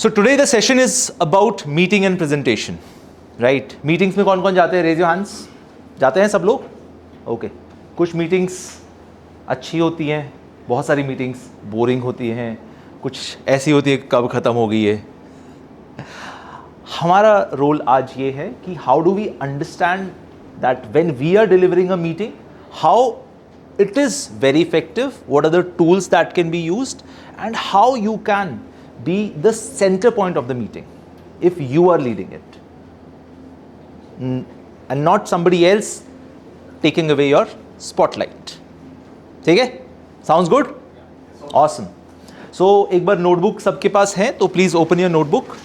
So today the session is about meeting and presentation, right? Meetings में कौन कौन जाते हैं? Raise your hands. जाते हैं सब लोग? Okay. कुछ meetings अच्छी होती हैं, बहुत सारी meetings boring होती हैं, कुछ ऐसी होती है कब ख़त्म हो गई है. हमारा रोल आज ये है कि how do we understand that when we are delivering a meeting, how it is very effective, what are the tools that can be used, and how you can be the center point of the meeting if you are leading it and not somebody else taking away your spotlight. ठीक है? Sounds good? Awesome. So एक बार notebook सबके पास है तो please open your notebook.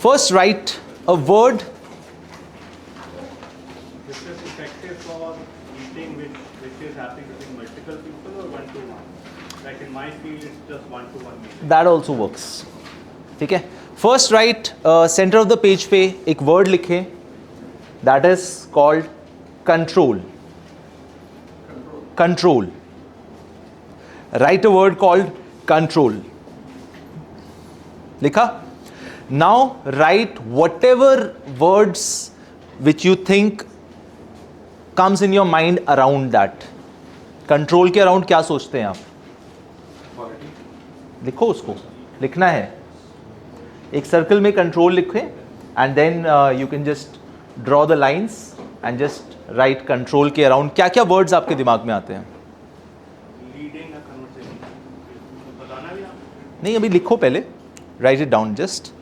First write a word. This is effective for meeting which is happening between multiple people or one-to-one. Like in my field, it's just one-to-one meeting. That also works. ठीक है? First write center of the page पे एक word लिखें. That is called control. Control. Write a word called control. लिखा? Now write whatever words which you think comes in your mind around that. Control के around क्या सोचते हैं आप? लिखो उसको, लिखना है. एक सर्कल में कंट्रोल लिखें and then you can just draw the lines and just write control के अराउंड क्या क्या वर्ड्स आपके दिमाग में आते हैं. Leading a conversation. बताना भी आप. नहीं, अभी लिखो पहले, right it down just.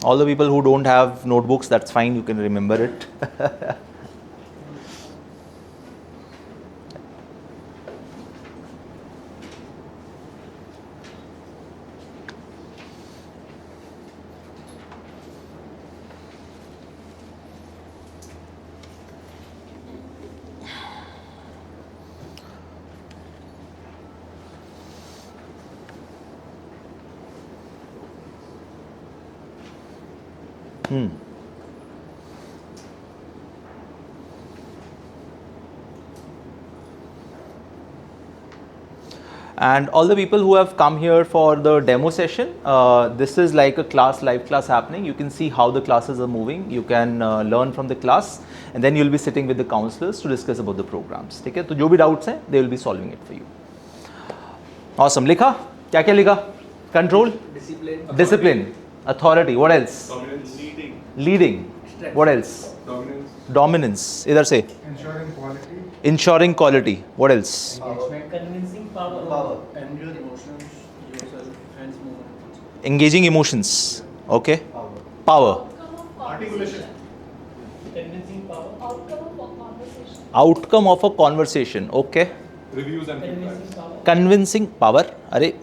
All the people who don't have notebooks, that's fine, you can remember it. And all the people who have come here for the demo session, this is like a class, live class happening. You can see how the classes are moving. You can learn from the class and then you'll be sitting with the counselors to discuss about the programs. ठीक है? तो जो भी doubts हैं, they will be solving it for you. Awesome. लिखा? क्या क्या लिखा? Control? Discipline. Discipline. Authority. What else? Dominance. Leading. Leading. Strength. What else? Dominance. Dominance. इधर से. Ensuring quality. Ensuring quality. What else? Engagement. Convincing power. Power. And your emotions, yourself, hands movement. Engaging emotions. Okay. Power. Power. Articulation. Convincing power. Outcome of a conversation. Okay. Reviews and Convincing feedbacks. power. Convincing power. अरे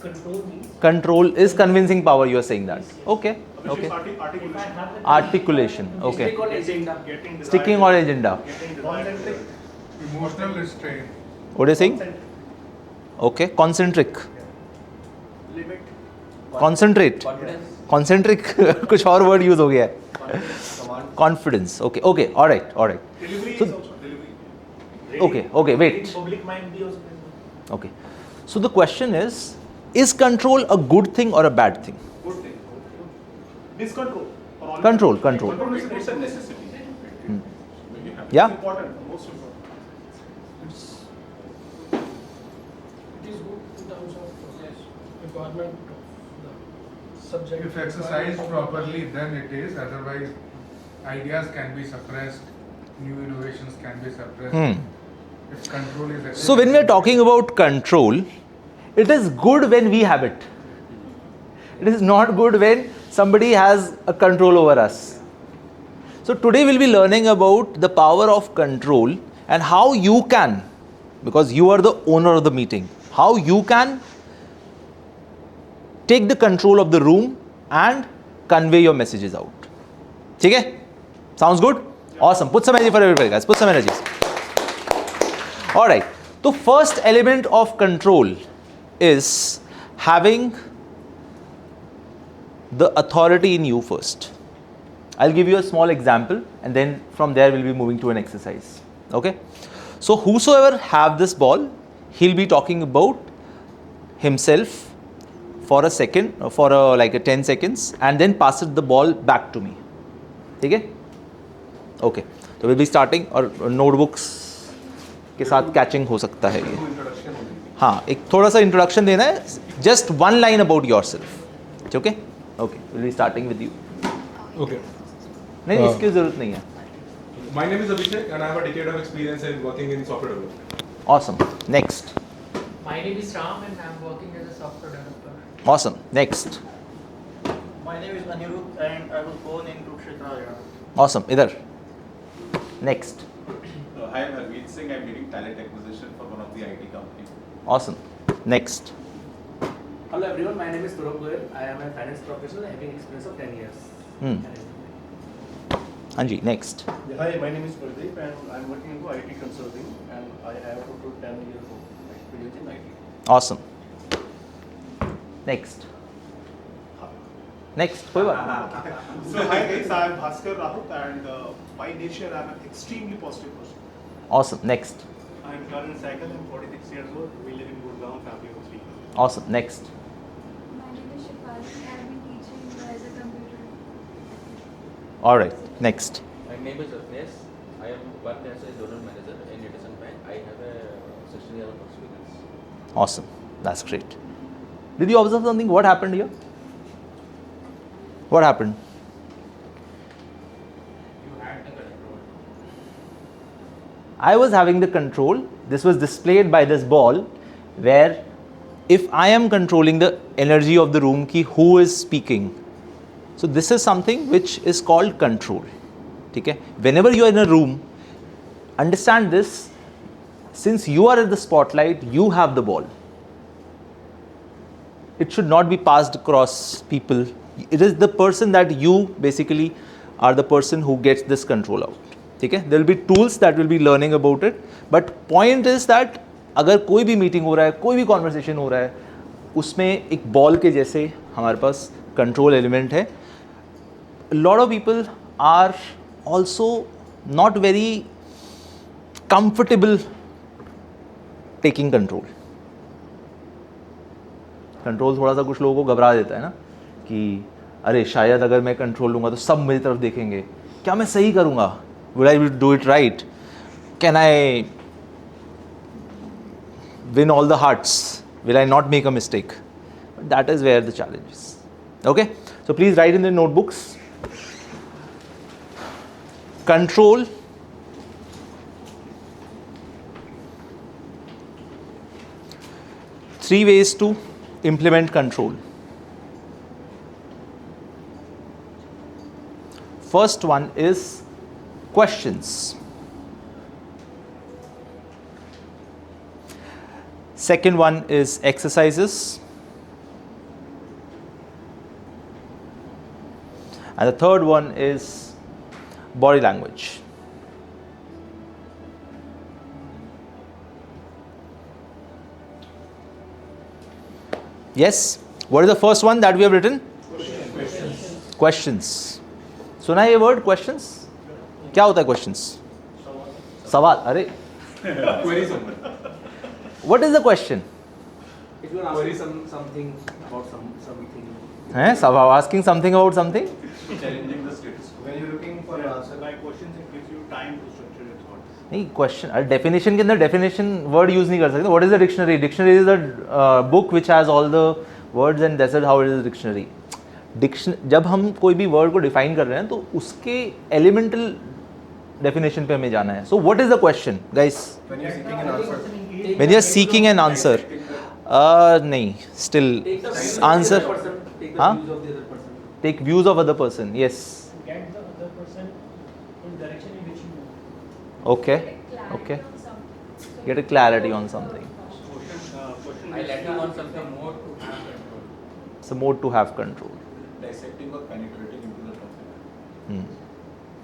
Control means control is convincing power. You are saying that. Okay. Which Okay. is if I articulation. have the Articulation. Okay. Stick on agenda. Getting desired. Sticking on agenda. Getting desired. Emotional restraint. What are you saying? Okay. Concentric. Limit. Concentrate. Confidence. Concentric. कुछ और word use हो गया है. Command. Confidence. Okay. Okay. All right. All right. Delivery So- is also delivery. Okay. Okay. Wait. public mind be also present. Okay. So the question is control a good thing or a bad thing? Good thing. Discontrol. For all- Control, control. Control is it's a necessity. Yeah. It's important. Most important. It is good in terms of process, requirement of the subject. If exercised properly, then it is. Otherwise, ideas can be suppressed. New innovations can be suppressed. If control is So when we are talking about control, it is good when we have it. It is not good when somebody has a control over us. So today we'll be learning about the power of control and how you can, because you are the owner of the meeting, how you can take the control of the room and convey your messages out. ठीक है? Sounds good? Awesome. Put some energy for everybody, guys. Put some energy. All right. The first element of control is having the authority in you first. I'll give you a small example and then from there we'll be moving to an exercise. Okay. So whosoever have this ball, he'll be talking about himself for a second, for like a 10 seconds and then pass the ball back to me. Okay? Okay. So we'll be starting और notebooks के साथ catching हो सकता है ये. हाँ, एक थोड़ा सा introduction देना है. Just one line about yourself. Okay? Okay. We'll be starting with you. Okay. नहीं, इसकी ज़रूरत नहीं है. My name is Abhishek and I have a decade of experience in working in software development. Awesome. Next. My name is Ram and I'm working as a software developer. Awesome. Next. My name is Anirudh and I was born in Kurukshetra, Haryana. Awesome. इधर. Next. Hi, I'm Harveet Singh. I'm leading talent acquisition for one of the IT companies. Awesome. Next. Hello everyone, my name is Purab Goyal. I am a finance professional having experience of 10 years. Anji, next. Hi, my name is Pradeep and I'm working into IT consulting and I have total 10 years of experience in IT. Awesome. Next. Next. कोई बात नहीं. So hi guys, I am Bhaskar Rahut and by nature I am an extremely positive person. Awesome. Next. I am Karan Saigal, I'm 46 years old. We live in Gurgaon, family of 3. Awesome. Next. My name is Shifali. I have been teaching as a computer. All right. Next. My name is Rafnes. I am worked as a zonal manager in Edison Bank. I have a 16 years of experience. Awesome. That's great. Did you observe something? What happened here? What happened? You had the control. I was having the control. This was displayed by this ball where if I am controlling the energy of the room, ki who is speaking. So this is something which is called control. Okay? Whenever you are in a room, understand this, since you are at the spotlight, you have the ball. It should not be passed across people. It is the person that you basically are the person who gets this control out. Okay? There will be tools that will be learning about it. But point is that अगर कोई भी meeting हो रहा है, कोई भी conversation हो रहा है, उसमें एक बॉल के जैसे हमारे पास कंट्रोल एलिमेंट है. lot of people are also not very comfortable taking control. Control थोड़ा सा कुछ लोगों को घबरा देता है ना कि अरे शायद अगर मैं कंट्रोल लूँगा तो सब मेरी तरफ देखेंगे, क्या मैं सही करूँगा, will I do it right, can I win all the hearts, will I not make a mistake? But that is where the challenge is. Okay, so please write in the notebooks. Control, three ways to implement control. First one is questions. Second one is exercises. And the third one is body language. Yes? What is the first one that we have written? Questions. सुना है ये word questions? क्या होता है questions? सवाल. अरे Query someone. what is the question? If you are asking something about something. Asking something about something? Challenging the status quo. When you're looking for an answer, By questions, it gives you time to structure your thoughts. नहीं question definition के अंदर definition word use नहीं कर सकते. What is the dictionary? Dictionary is the book which has all the words and that's how it is dictionary. जब हम कोई भी वर्ड को डिफाइन कर रहे हैं तो उसके एलिमेंटल डेफिनेशन पे हमें जाना है. So what is the question guys? when you're seeking an answer, when you are seeking an answer, नहीं स्टिल आंसर. हाँ, take views of other person. Yes, Get the other person in direction in which you move. okay, okay, get a clarity on something. Question I let you want something more to have control. It's a mode to have control. Dissecting or penetrating into the topic.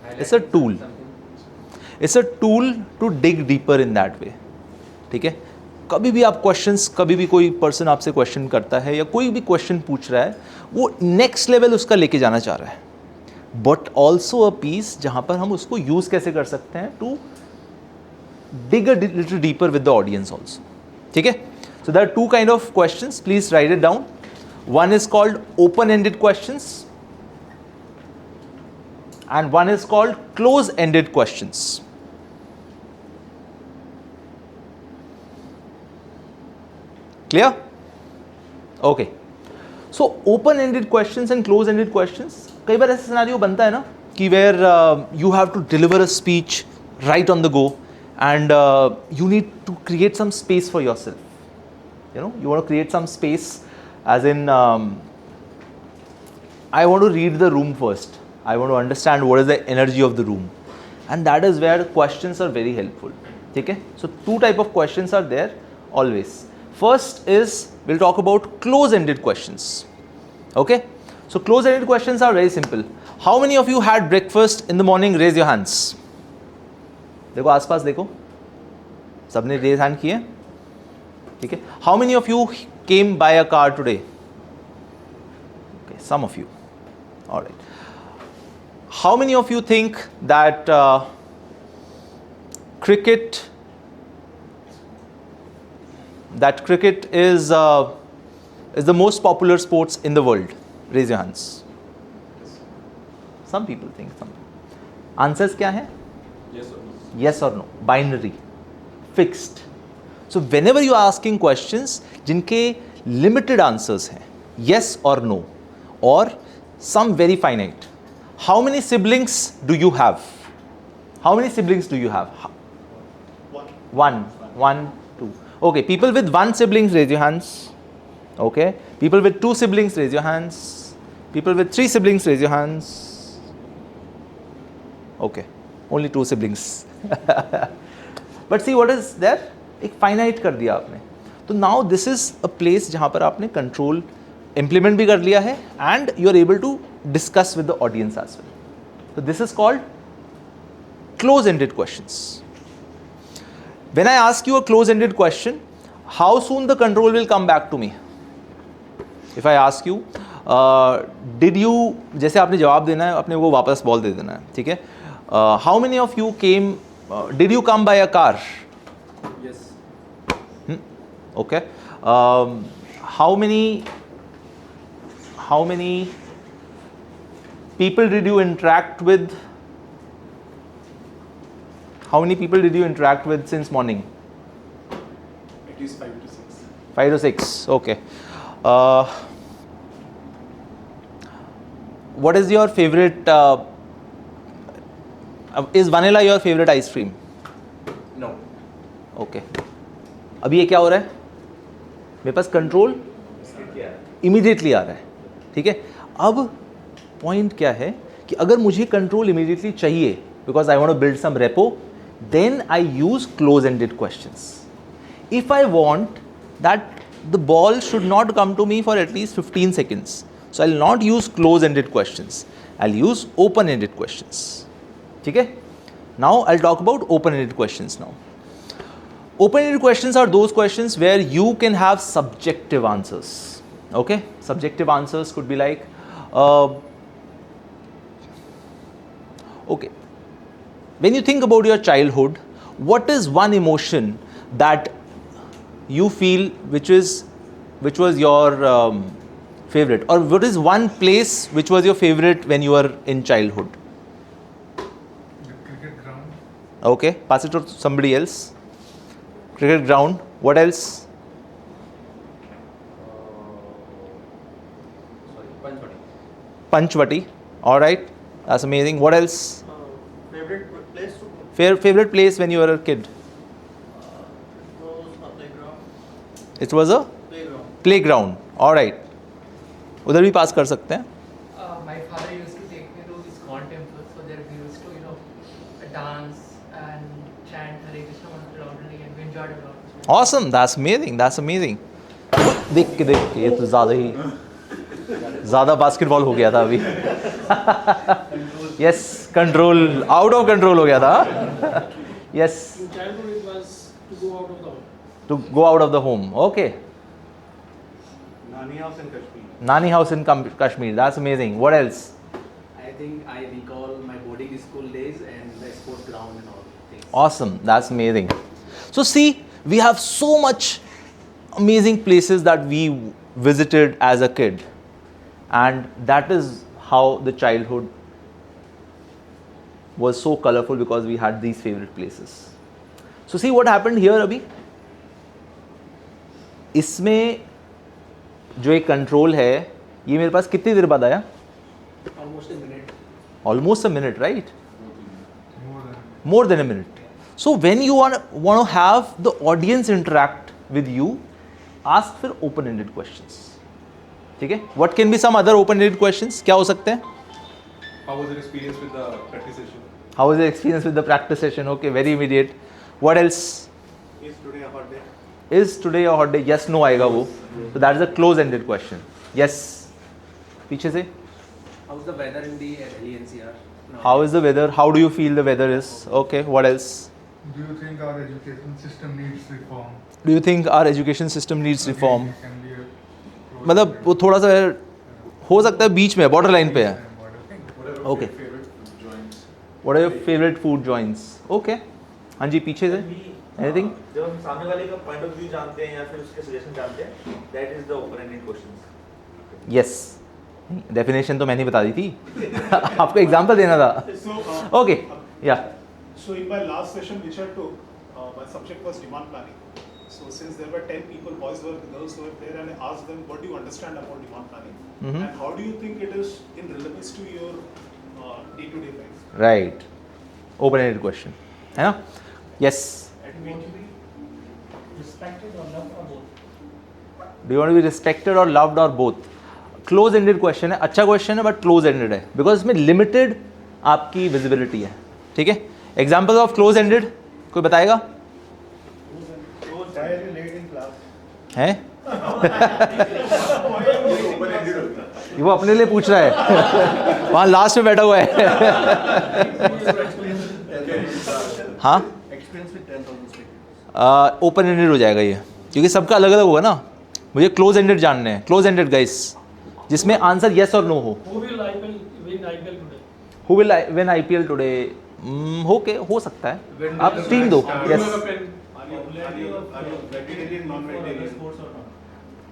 I It's a let you tool. something. It's a tool to dig deeper in that way. ठीक है? कभी भी आप questions, कभी भी कोई person आपसे question करता है या कोई भी क्वेश्चन पूछ रहा है, वो नेक्स्ट लेवल उसका लेके जाना चाह रहा है. बट ऑल्सो अ पीस जहां पर हम उसको यूज कैसे कर सकते हैं to dig a little deeper with the audience also. ठीक है? So there are two kind of questions. Please write it down. One is called open-ended questions, and one is called close-ended questions. Clear? Okay. So open-ended questions and close-ended questions. कई बार ऐसा scenario बनता है ना कि where you have to deliver a speech right on the go. And you need to create some space for yourself. You know, you want to create some space, as in, I want to read the room first. I want to understand what is the energy of the room, and that is where questions are very helpful. Okay? So two type of questions are there always. First is we'll talk about close-ended questions. Okay? So close-ended questions are very simple. How many of you had breakfast in the morning? Raise your hands. देखो आसपास देखो, सबने raise hand किए, ठीक है. How many of you came by a car today? Okay, some of you. Alright. How many of you think that cricket is the most popular sports in the world? Raise your hands. Some people think. Some answers क्या है? Yes or no, binary, fixed. So whenever you are asking questions जिनके limited answers हैं, yes or no, or some very finite. How many siblings do you have? How many siblings do you have? One, two. Okay, people with one sibling, raise your hands. Okay, people with two siblings, raise your hands. People with three siblings, raise your hands. Okay, only two siblings. But see what is there? एक finite कर दिया आपने. तो now this is a place जहाँ पर आपने control implement भी कर लिया है, and you are able to discuss with the audience as well. So this is called close-ended questions. When I ask you a close-ended question, how soon the control will come back to me? If I ask you, did you, जैसे आपने जवाब देना है, अपने वो वापस ball दे देना है, ठीक है? How many of you came? Did you come by a car? Yes. Okay. How many people did you interact with? How many people did you interact with since morning? At least 5 to 6. 5 to 6. Okay. What is your favorite? Is vanilla your favorite ice cream? No. Okay. अभी ये क्या हो रहा है? मेरे पास control immediately आ रहा है, ठीक है. अब पॉइंट क्या है कि अगर मुझे कंट्रोल इमीडिएटली चाहिए, because I want to build some repo, then I use close ended questions. If I want that the ball should not come to me for at least 15 seconds, so I'll not use close ended questions, I'll use open ended questions. ठीक है. Now I'll talk about open ended questions now. Open ended questions are those questions where you can have subjective answers. Okay, subjective answers could be like okay, when you think about your childhood, what is one emotion that you feel which was your favorite, or what is one place which was your favorite when you were in childhood? The cricket ground. Okay, pass it to somebody else. Cricket ground. What else? Panchwati. Panchwati. All right, that's amazing. What else? Favorite place to go? Favorite place when you were a kid? It was a playground. It was a Playground. playground. All right. उधर भी पास कर सकते हैं. My father used to take me to ISKCON temple, so there we used to, dance and chant Hare Krishna mantra loudly, and we enjoyed a lot. Awesome. That's amazing. That's amazing. देख के ये तो ज़्यादा basketball हो गया था अभी. Yes, control, out of control हो गया था. Yes. In childhood, it was to go out of the home. To go out of the home. Okay. Nani house in Kashmir. Nani house in Kashmir. That's amazing. What else? I think I recall my boarding school days and the sports ground and all things. Awesome, that's amazing. So see, we have so much amazing places that we visited as a kid, and that is how the childhood was so colorful, because we had these favorite places. So see what happened here अभी, इसमें जो एक control है ये मेरे पास कितनी देर बाद आया? Almost a minute. Almost a minute, right? More than a minute. So when you want to have the audience interact with you, ask for open-ended questions. ठीक है? What can be some other open-ended questions? क्या हो सकते हैं? How was your experience with the practice session? How was your experience with the practice session? Okay, very immediate. What else? Is today a hot day? Is today a hot day? Yes, no आएगा वो. So that is a close-ended question. Yes. पीछे से. How's the weather in the Delhi NCR? No. How is the weather? How do you feel the weather is? Okay. What else? Do you think our education system needs reform? Do you think our education system needs reform? Again, it can be a मतलब वो थोड़ा सा हो सकता है बीच में, border line पे है. What are your Okay. favorite food joints? What are your favorite food joints? Okay. हाँ जी, पीछे से. Anything? जब हम सामने वाले का पॉइंट ऑफ व्यू जानते हैं या फिर उसके सजेशन जानते हैं, that is the open ended questions. Yes. Definition तो मैंने बता दी थी. आपको एग्जांपल देना था. So, Okay. Yeah. So in my last session which I took, my subject was demand planning. So since there were 10 people, boys were, girls were there, and I asked them, what do you understand about demand planning? Mhm. And how do you think it is in relevance to your day-to-day life? Right. Open-ended question. है ना? Yes. You want to be respected or loved or both? Do you want to be respected or loved or both? Close-ended question है. अच्छा question है, but close-ended है. Because इसमें limited आपकी visibility है. ठीक है? Example of close-ended कोई बताएगा? Why are you late in class? है? Open-ended होता है. ये वो अपने लिए पूछ रहा है. वहाँ लास्ट में बैठा हुआ है. हाँ? Experience with 10,000 students. Open ended हो जाएगा ये, क्योंकि सबका अलग अलग होगा ना. मुझे क्लोज एंडेड जानने हैं. क्लोज एंडेड गाइस, जिसमें आंसर yes और no हो. Who will win IPL today? Who will win IPL today? Okay, हो सकता है. आप टीम दो. Yes. Are you vegetarian, non-vegetarian? Sports or not?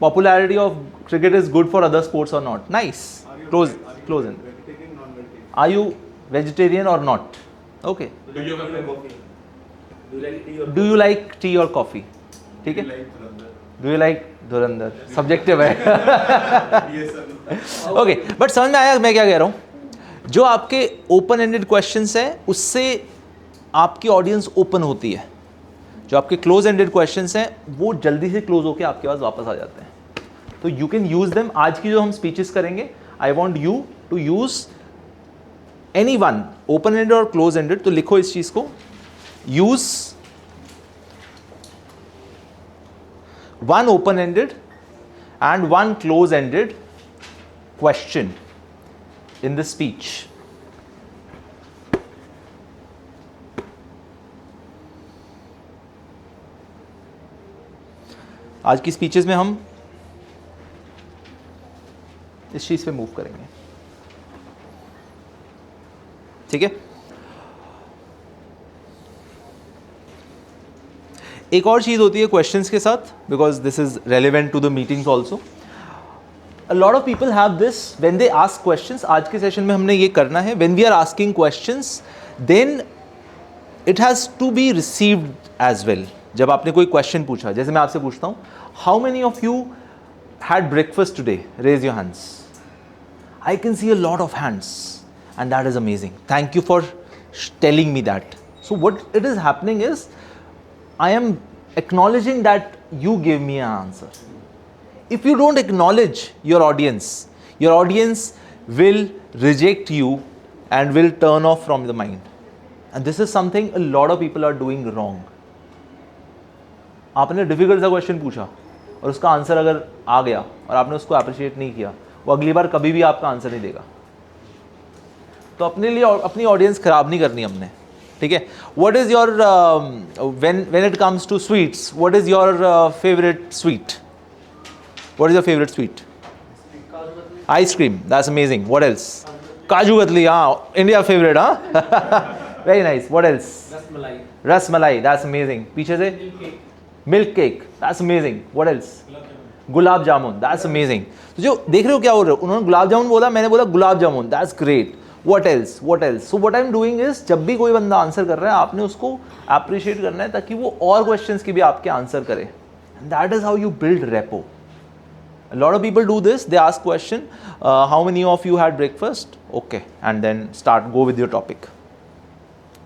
Popularity of cricket is good for other sports or not? Nice. Close end. Vegetarian, non-vegetarian? Are you vegetarian or not? Okay. Do you have a friend? Do you like tea or coffee? ठीक है. Like Dhurandhar? Do you like Dhurandhar? Subjective है. Yes or no? Okay, but समझ में आया मैं क्या कह रहा हूँ. जो आपके ओपन एंडेड क्वेश्चंस हैं उससे आपकी ऑडियंस ओपन होती है. जो आपके क्लोज एंडेड क्वेश्चंस हैं वो जल्दी से क्लोज होकर आपके पास वापस आ जाते हैं. तो यू कैन यूज देम. आज की जो हम स्पीचेस करेंगे, I want you to use any one, open ended और क्लोज एंडेड. तो लिखो इस चीज को. Use one open-ended and one close-ended question in the speech. आज की स्पीचेस में हम इस चीज पे मूव करेंगे. ठीक है. एक और चीज़ होती है क्वेश्चंस के साथ, because this is relevant to the meetings also. A lot of people have this when they ask questions. आज के सेशन में हमने ये करना है. When we are asking questions then it has to be received as well. जब आपने कोई क्वेश्चन पूछा, जैसे मैं आपसे पूछता हूँ, how many of you had breakfast today? Raise your hands. I can see a lot of hands and that is amazing. Thank you for telling me that. So what it is happening is I am acknowledging that you gave me an answer. If you don't acknowledge your audience will reject you and will turn off from the mind. And this is something a lot of people are doing wrong. आपने difficult सा question पूछा और उसका answer अगर आ गया और आपने उसको अप्रिशिएट नहीं किया, वो अगली बार कभी भी आपका आंसर नहीं देगा. तो अपने लिए अपनी ऑडियंस खराब नहीं करनी हमने. ठीक है. What is your when it comes to sweets, what is your favorite sweet? What is your favorite sweet? Ice cream. That's amazing. What else? Kaju katli, हाँ, इंडिया फेवरेट, हाँ. Very nice. What else? Rasmalai. Rasmalai, that's amazing. पीछे से milk cake, that's amazing. What else? Gulab jamun, that's amazing. तो जो देख रहे हो क्या हो रहा है, उन्होंने गुलाब जामुन बोला, मैंने बोला gulab jamun, that's great. What else? What else? So what I am doing is, जब भी कोई बंदा आंसर कर रहा है आपने उसको अप्रिशिएट करना है ताकि वो और क्वेश्चंस की भी आपके आंसर करे. That is how you build repo. A lot of people do this. They ask question, how many of you had breakfast? Okay, and then go with your topic.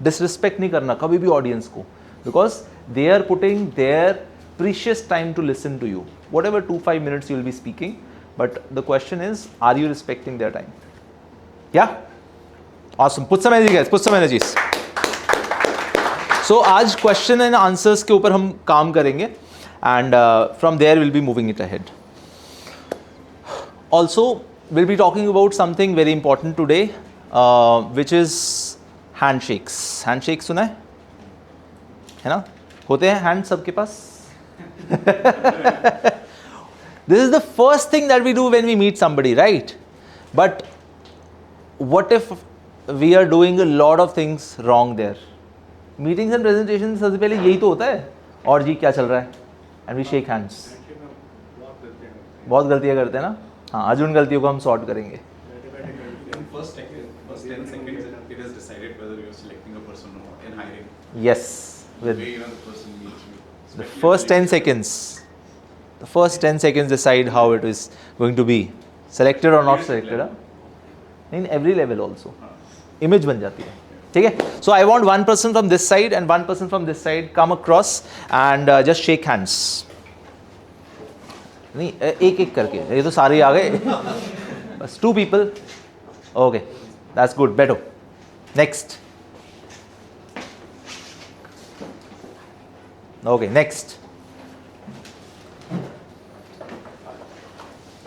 Disrespect नहीं करना कभी भी audience को, because they are putting their precious time to listen to you. Whatever 2-5 minutes you will be speaking, but the question is, are you respecting their time? Yeah? Awesome. Put some energy, guys. Put some energies. So आज question and answers के ऊपर हम काम करेंगे, and from there we'll be moving it ahead. Also, we'll be talking about something very important today, which is handshakes. Handshakes सुना है ना? होते हैं hand सबके पास? This is the first thing that we do when we meet somebody, right? But what if we are doing a lot of things wrong there? Meetings and presentations सबसे पहले यही तो होता है. और जी क्या चल रहा है? And we shake hands. बहुत गलतियाँ करते हैं ना? हाँ, आज उन गलतियों को हम सॉर्ट करेंगे. In first 10 seconds, it is decided whether you are selecting a person or not in hiring. Yes. The way the person meets you. The first 10 seconds. The first 10 seconds decide how it is going to be. Selected or not selected. In every level also. Image बन जाती है. ठीक है? So I want one person from this side and one person from this side come across and just shake hands. नहीं एक एक करके, ये तो सारे आ गए. बस 2 people. Okay, that's good. बैठो. Next. Okay, next.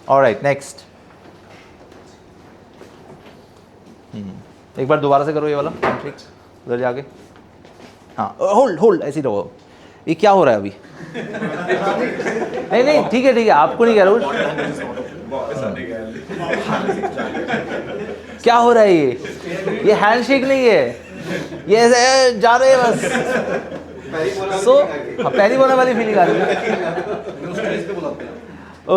All right, next. एक बार दोबारा से करो ये वाला हैंडशेक, उधर जाके. हाँ, होल्ड ऐसे ही रहो. ये क्या हो रहा है अभी? नहीं ठीक है आपको नहीं कह रहा हूँ. क्या हो रहा है ये हैंडशेक नहीं है, ये ऐसे जा रहे हैं बस. सो पैरी बोने वाली फीलिंग आ रही है.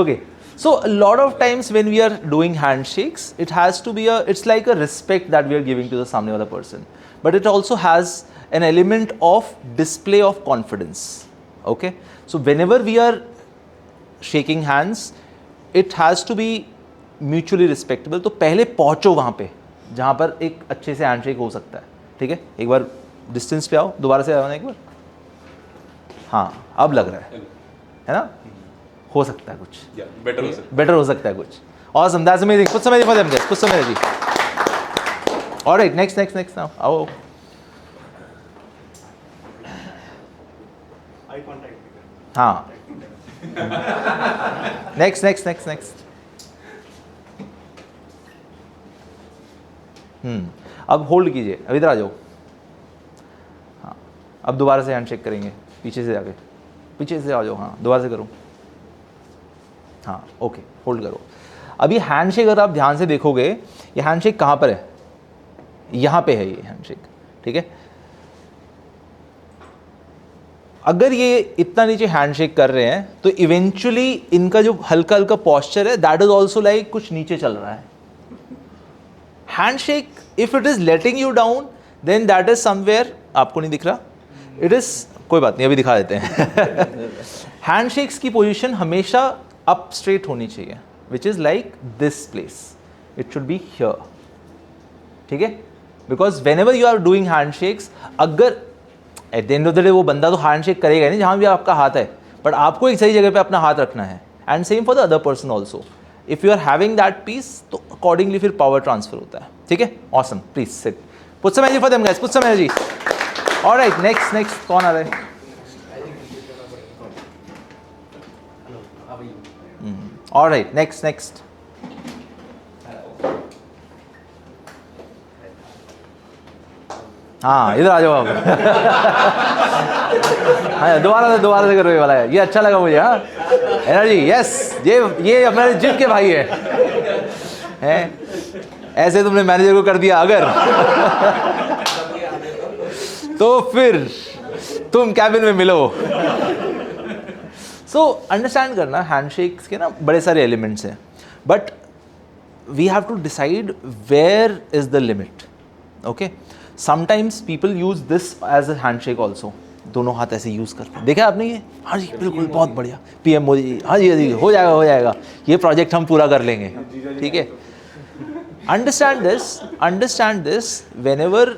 Okay, so a lot of times when we are doing handshakes, it has to be it's like a respect that we are giving to the सामने वाला person, but it also has an element of display of confidence. Okay, so whenever we are shaking hands, it has to be mutually respectable. तो पहले पहुंचो वहाँ पे जहाँ पर एक अच्छे से हैंडशेक हो सकता है. ठीक है, एक बार डिस्टेंस पे आओ, दोबारा से आओ ना एक बार. हाँ, अब लग रहा है ना? हो सकता है कुछ बेटर हो सकता है कुछ. Awesome, that's amazing. Put some energy for them guys. Put some energy. All right, next now. आओ. Eye contact. हाँ. Next. अब होल्ड कीजिए, अब इधर आ जाओ. हाँ, अब दोबारा से हैंडशेक करेंगे, पीछे से आ जाओ. हाँ, दोबारा से करो. हाँ, ओके, होल्ड करो. अब ये हैंडशेक अगर आप ध्यान से देखोगे, ये हैंडशेक कहाँ पर है? यहाँ पे है ये हैंडशेक. ठीक है, अगर ये इतना नीचे हैंडशेक कर रहे हैं तो इवेंचुअली इनका जो हल्का हल्का पॉस्चर है, दैट इज ऑल्सो लाइक कुछ नीचे चल रहा है. Handshake if it is letting you down, then that is somewhere. आपको नहीं दिख रहा? इट इज, कोई बात नहीं, अभी दिखा देते हैं. हैंडशेक्स की पोजीशन हमेशा अप स्ट्रेट होनी चाहिए, which is like this place. It should be here. ठीक है, because whenever you are doing handshakes, अगर at the end of the day वो बंदा तो हैंडशेक करेगा नहीं जहाँ भी आपका हाथ है, बट आपको एक सही जगह पे अपना हाथ रखना है. And same for the other person also. If you are having that peace, तो अकॉर्डिंगली फिर पावर ट्रांसफर होता है. ठीक है, awesome. Please sit. Put some energy for them guys, put some energy. Alright, next कौन आ रहा है? Alright, next. हाँ, इधर आ जाओ आप. हाँ, दोबारा से करो ये वाला है, ये अच्छा लगा मुझे. हाँ, एनर्जी. यस, ये हमारे जिम के भाई हैं. ऐसे तुमने मैनेजर को कर दिया अगर तो फिर तुम कैबिन में मिलो। सो अंडरस्टैंड करना, हैंडशेक्स के ना बड़े सारे एलिमेंट्स हैं, but we have to decide where is the limit. Okay, sometimes people use this as a handshake also, दोनों हाथ ऐसे यूज करते हैं, देखा आपने ये? हाँ जी बिल्कुल, बहुत बढ़िया, पीएम मोदी जी, हाँ जी हो जाएगा, ये प्रोजेक्ट हम पूरा कर लेंगे, ठीक है। अंडरस्टैंड दिस व्हेनेवर,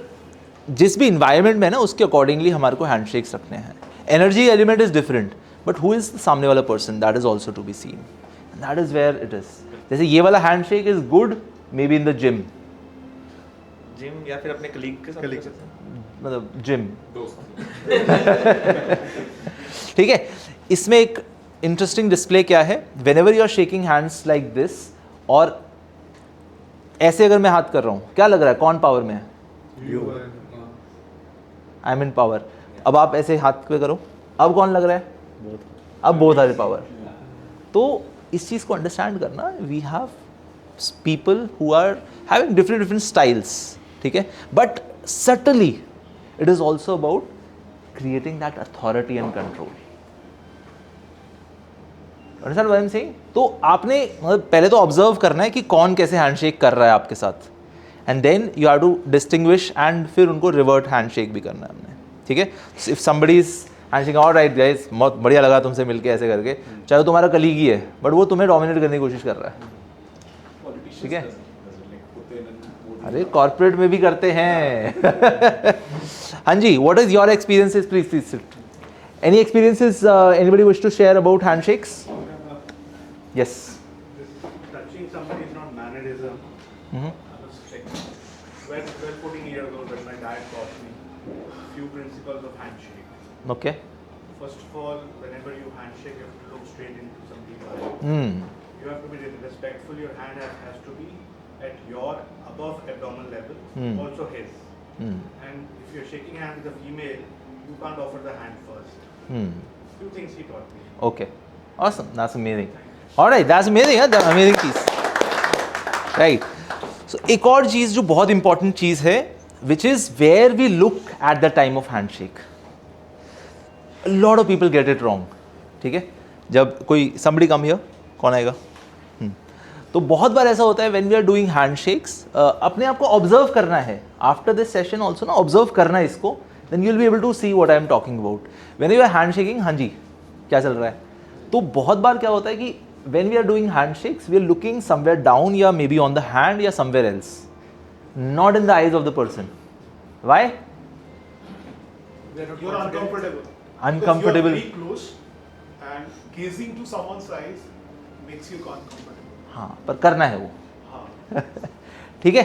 जिस भी इन्वायरमेंट में ना उसके अकॉर्डिंगली हमारे को हैंडशेक्स रखने हैं। Energy element is different, but who is the सामने वाला person, that is also to be seen, that is where it is. जैसे ये वाला handshake is good may be in the gym या फिर अपने कलीग के साथ, मतलब जिम ठीक है। इसमें एक इंटरेस्टिंग डिस्प्ले क्या है, whenever you are shaking hands like this, और ऐसे अगर मैं हाथ कर रहा हूं, क्या लग रहा है कौन पावर में है? I am in power. अब आप ऐसे हाथ पे करो, अब कौन लग रहा है? अब बोथ आर इन पावर। तो इस चीज को अंडरस्टैंड करना, we have people who are having different styles, ठीक है, but subtly it is also about creating that authority and control. Understand what I'm saying? तो आपने मतलब पहले तो ऑब्जर्व करना है कि कौन कैसे हैंडशेक कर रहा है आपके साथ, and then you have to distinguish, and फिर उनको रिवर्ट हैंडशेक भी करना है हमने, ठीक है। If somebody is handshake, alright guys, बहुत बढ़िया लगा तुमसे मिलके ऐसे करके, चाहे वो तुम्हारा कलीग ही है, बट वो तुम्हें डोमिनेट करने की कोशिश कर रहा है, ठीक है। अरे कॉर्पोरेट में भी करते हैं हाँ जी, what is your experiences, please sit. Any experiences anybody wish to share about handshakes? Yes. Touching somebody is not mannerism. I was like, 12-14 years old when my dad taught me a few principles of handshake. Okay. First of all, whenever you handshake, you have to look straight into somebody's eyes. You have to be respectful. Your hand has to be at your above abdominal level, also his. And if you're shaking hands with a female, you can't offer the hand first. Few things he taught me. Okay, awesome. That's amazing. All right, that's amazing. Huh? That's amazing piece. Right. So एक और चीज जो बहुत important चीज है, which is where we look at the time of handshake. A lot of people get it wrong. ठीक है, जब कोई somebody come here, कौन आएगा? तो बहुत बार ऐसा होता है when we are doing handshakes, अपने आप को ऑब्जर्व करना है। आफ्टर दिस सेशन ऑल्सो ना ऑब्जर्व करना है इसको, then you will be able to see what I am talking about. When you are handshaking, हाँ जी क्या चल रहा है, तो बहुत बार क्या होता है कि when we are doing handshakes we are looking somewhere down, या maybe on the hand या somewhere else, not in the eyes of the person. Why? You're uncomfortable. Uncomfortable. Because you're very close, and gazing to someone's eyes makes you uncomfortable. हाँ, पर करना है वो, हाँ. ठीक है,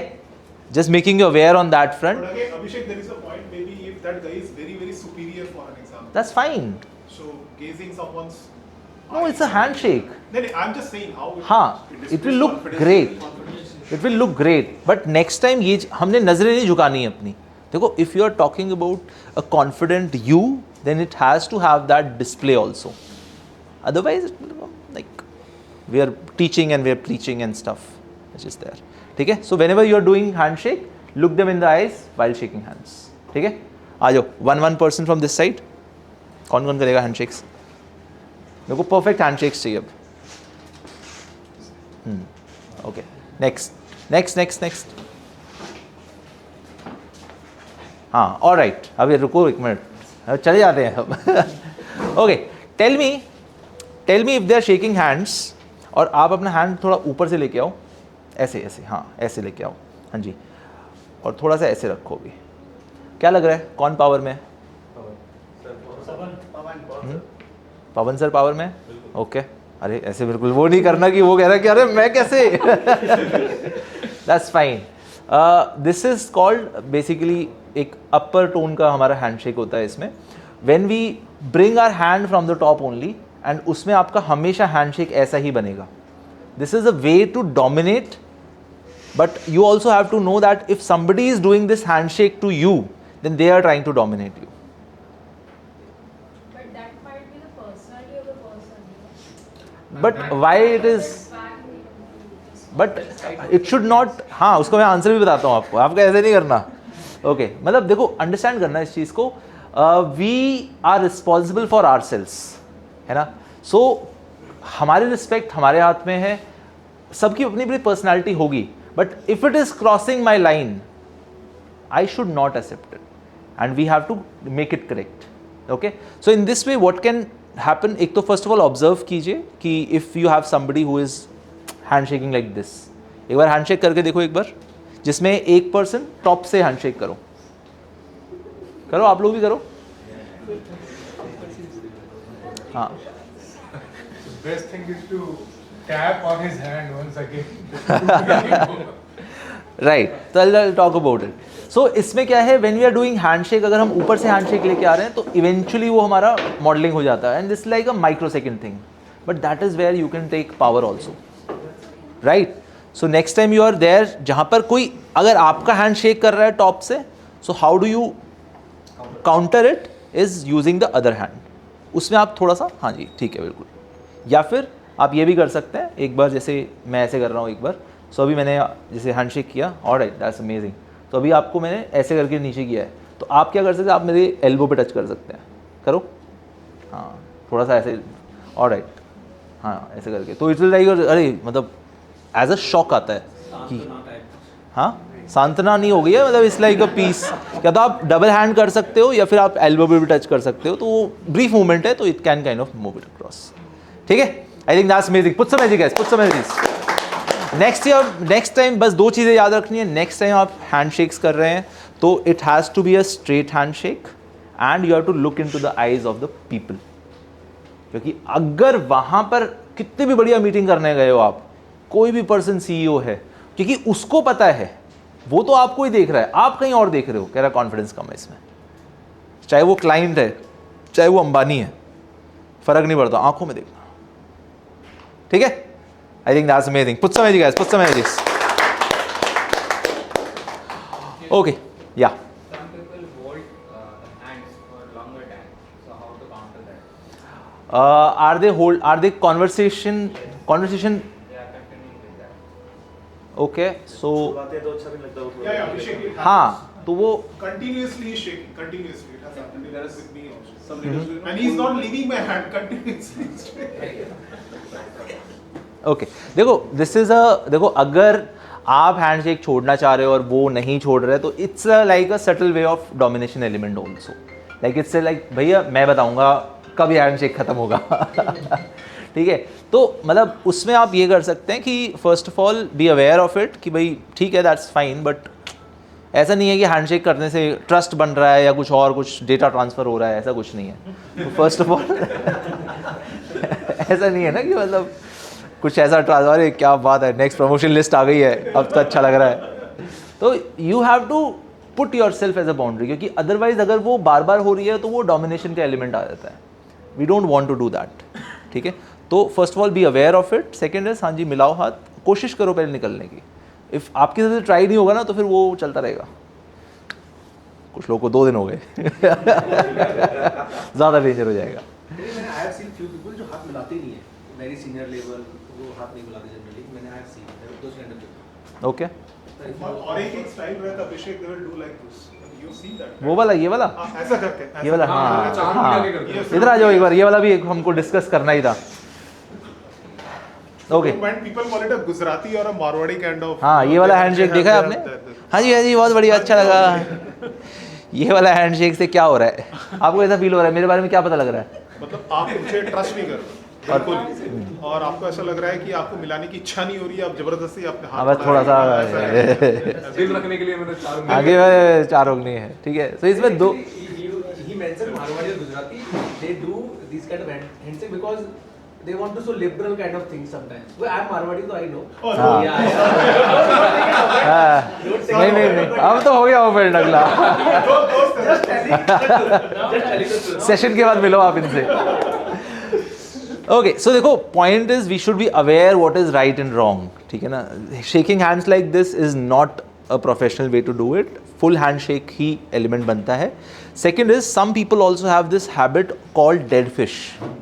just making you aware on that front. But again, Abhishek, there is a point. Maybe if that guy is very superior, for an example. That's fine. So gazing someone's. No, it's a handshake. No, I'm just saying how. हाँ, it will look great. It will look great. But next time ये हमने नजरें नहीं झुकानी है अपनी। देखो, if you are talking about a confident you, then it has to have that display also. Otherwise, it will become like we are teaching and we are preaching and stuff, which is there. ठीक है? So whenever you are doing handshake, look them in the eyes while shaking hands. ठीक है? आ जाओ, one person from this side. कौन करेगा handshakes? मेरे को perfect handshakes चाहिए अब. Okay. Next. हाँ, all right. अभी रुको एक मिनट, चले जाते हैं अब. Okay. Tell me if they are shaking hands, और आप अपना हैंड थोड़ा ऊपर से लेके आओ, ऐसे, हाँ ऐसे लेके आओ, हाँ जी, और थोड़ा सा ऐसे रखो भी. क्या लग रहा है कौन पावर में है? पवन सर पावर में? ओके. अरे ऐसे बिल्कुल वो नहीं करना कि वो कह रहा है कि अरे मैं कैसे. That's fine. This is called basically एक अपर टोन का हमारा हैंडशेक होता है. इसमें when we bring our hand from the top only, and उसमें आपका हमेशा हैंडशेक ऐसा ही बनेगा. This is a way to dominate, but you also have to know that if somebody is doing this handshake to you, then they are trying to dominate you. But that might be the personality of the person. But why it is? But it should not, हाँ उसको मैं answer भी बताता हूँ आपको, आपको ऐसे नहीं करना। ओके मतलब देखो अंडरस्टैंड करना इस चीज़ को, we are responsible for our sales, है ना। सो हमारी रिस्पेक्ट हमारे हाथ में है, सबकी अपनी अपनी पर्सनैलिटी होगी, but if it is crossing my line I should not accept it and we have to make it correct. Okay, so in this way what can happen, एक तो first of all observe कीजिए कि if you have somebody who is handshaking like this, एक बार handshake करके देखो, एक बार जिसमें एक person top से handshake करो, करो आप लोग भी करो, हाँ। Best thing is to tap on his hand once again. Right, तो I'll talk about it. So इसमें क्या है, when we are doing handshake, अगर हम ऊपर से हैंडशेक लेके आ रहे हैं तो इवेंचुअली वो हमारा मॉडलिंग हो जाता है, and this like a micro second thing, but that is where you can take power also, right. So next time you are there जहाँ पर कोई अगर आपका हैंड शेक कर रहा है टॉप से, so how do you counter it is using the other hand, उसमें आप थोड़ा सा, हाँ जी ठीक है बिल्कुल, या फिर आप ये भी कर सकते हैं, एक बार जैसे मैं ऐसे कर रहा हूँ एक बार, सो अभी मैंने जैसे हैंडशेक किया, ऑलराइट दैट्स अमेजिंग, तो अभी आपको मैंने ऐसे करके नीचे किया है, तो आप क्या कर सकते हैं, आप मेरे एल्बो पे टच कर सकते हैं, करो, हाँ थोड़ा सा ऐसे, ऑलराइट, हाँ ऐसे करके, तो इट्स लाइक, अरे मतलब एज अ शॉक आता है कि हाँ सांत्वना नहीं हो गई है, मतलब इट्स लाइक अ पीस, या तो आप डबल हैंड कर सकते हो या फिर आप एल्बो पे भी टच कर सकते हो, तो वो ब्रीफ मूवमेंट है, तो it can kind of move it across, ठीक है। I think that's amazing, put some magic guys, put some magic. Next time बस दो चीज़ें याद रखनी है, नेक्स्ट टाइम आप हैंड शेक्स कर रहे हैं तो it has to be a straight hand shake and you have to look into the eyes of the people, क्योंकि अगर वहाँ पर कितनी भी बढ़िया मीटिंग करने गए हो आप, कोई भी पर्सन सीईओ है, क्योंकि उसको पता है, वो तो आपको ही देख रहा है, आप कहीं और देख रहे हो, कह रहा कॉन्फिडेंस कम है इसमें, चाहे वो क्लाइंट है चाहे वो अंबानी है, फर्क नहीं पड़ता, आंखों में देखना, ठीक है। I think that's amazing. Put some magic guys, put some magic. Okay, yeah. Some people hold hands for longer time. So how to counter that? Are they conversation? They are continuing with that. Okay, so बातें तो अच्छा भी लगता है, Yeah, Abhishek, it हाँ, happens. तो वो Continuously shaking, continuously. It has happened There is with me also. some leaders do And he's not leaving my hand continuously. Okay देखो दिस इज अ, देखो अगर आप हैंडशेक छोड़ना चाह रहे हो और वो नहीं छोड़ रहे, तो it's like a subtle way of domination element also, like it's like भैया मैं बताऊंगा कब ये हैंडशेक खत्म होगा ठीक है। तो मतलब उसमें आप ये कर सकते हैं कि first of all be aware of it कि भाई ठीक है दैट्स फाइन, बट ऐसा नहीं है कि हैंडशेक करने से ट्रस्ट बन रहा है या कुछ और, कुछ डेटा ट्रांसफ़र हो रहा है, ऐसा कुछ नहीं है। तो फर्स्ट ऑफ ऑल ऐसा नहीं है ना कि मतलब कुछ ऐसा अरे क्या बात है नेक्स्ट प्रमोशन लिस्ट आ गई है अब तो अच्छा लग रहा है, तो you have to put yourself as a boundary, क्योंकि अदरवाइज अगर वो बार बार हो रही है तो वो डोमिनेशन का एलिमेंट आ जाता है, we don't want to do that, ठीक है। तो first of all be aware of it, second is हाँ जी मिलाओ हाथ, कोशिश करो पहले निकलने की, इफ़ आपके साथ ट्राई नहीं होगा ना तो फिर वो चलता रहेगा, कुछ लोगों को 2 दिन हो गए ज़्यादा डेंजर हो जाएगा। मैंने I have seen few people जो हाथ मिलाते ही नहीं है, वेरी सीनियर लेवल, वो हाथ नहीं मिलाते जनरली, मैंने I have seen those kind of people. Okay, और एक स्टाइल रहता है Abhishek, they will do like this. You see that? वो वाला ये वाला ऐसा करते हैं, ये वाला, ऐसा। हाँ चार हाँ मिला के करते हैं। इधर आ जाओ एक बार, ये वाला भी हमको डिस्कस करना ही था। Okay When people call it a Gujarati or a Marwadi kind of. हाँ ये वाला हैंडशेक देखा है आपने? हाँ जी बहुत बढ़िया, अच्छा लगा। ये वाला हैंडशेक से क्या हो रहा है, आपको ऐसा फील हो रहा है मेरे बारे में क्या पता लग रहा है? मतलब आप मुझे ट्रस्ट नहीं कर रहे बिल्कुल, और आपको ऐसा लग रहा है कि आपको मिलाने की इच्छा नहीं हो रही है, आप जबरदस्ती अपने हाथ बस थोड़ा सा दिल रखने के लिए मैंने 4 उंगली आगे वाले 4 उंगली है, ठीक है। तो इसमें 2 he mentioned Marwadi or Gujarati, they do these kind of handshake because they want to show liberal kind of things sometimes. Well, I'm Marwadi, so I know. Oh, हाँ। नहीं अब तो हो गया वो फिर अगला Just telling the truth. Session के बाद मिलो आप इनसे। ओके सो देखो point is we should be aware what is right and wrong, ठीक है ना। Shaking hands like this is not a professional way to do it, full hand shake ही एलिमेंट बनता है। Second is some people also have this habit called dead fish,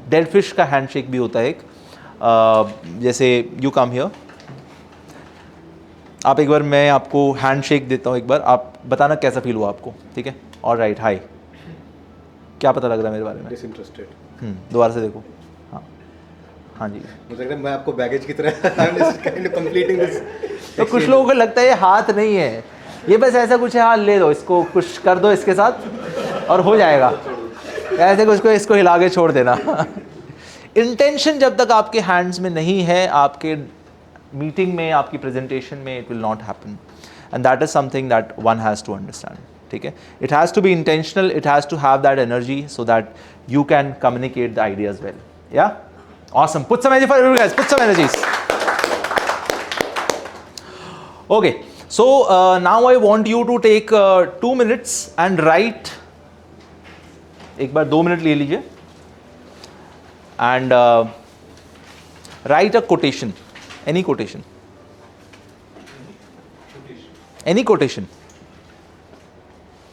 dead fish का hand shake भी होता है एक, जैसे you come here, आप एक बार, मैं आपको हैंड शेक देता हूँ एक बार, आप बताना कैसा फील हुआ आपको, ठीक है? ऑल राइट, हाय, क्या पता लग रहा है मेरे बारे में? डिसइंटरेस्टेड। दोबारा से देखो। हाँ हाँ जी, मुझे लग रहा है मैं आपको बैगेज की तरह कंप्लीटिंग दिस। तो कुछ लोगों को लगता है ये हाथ नहीं है, ये बस ऐसा कुछ है, हाँ ले दो इसको, कुछ कर दो इसके साथ और हो जाएगा, ऐसे कुछ को इसको हिला के छोड़ देना। इंटेंशन जब तक आपके हैंड्स में नहीं है, आपके मीटिंग में, आपकी प्रेजेंटेशन में, it will not happen, and that is something that one has to understand, ठीक है? It has to be intentional, it has to have that energy so that you can communicate the ideas well. Yeah? Awesome. Put some energy for everyone, guys. Put some energies. Okay. So now I want you to take 2 minutes and write. एक बार 2 minute ले लीजिए and write a quotation. Any quotation. Any quotation.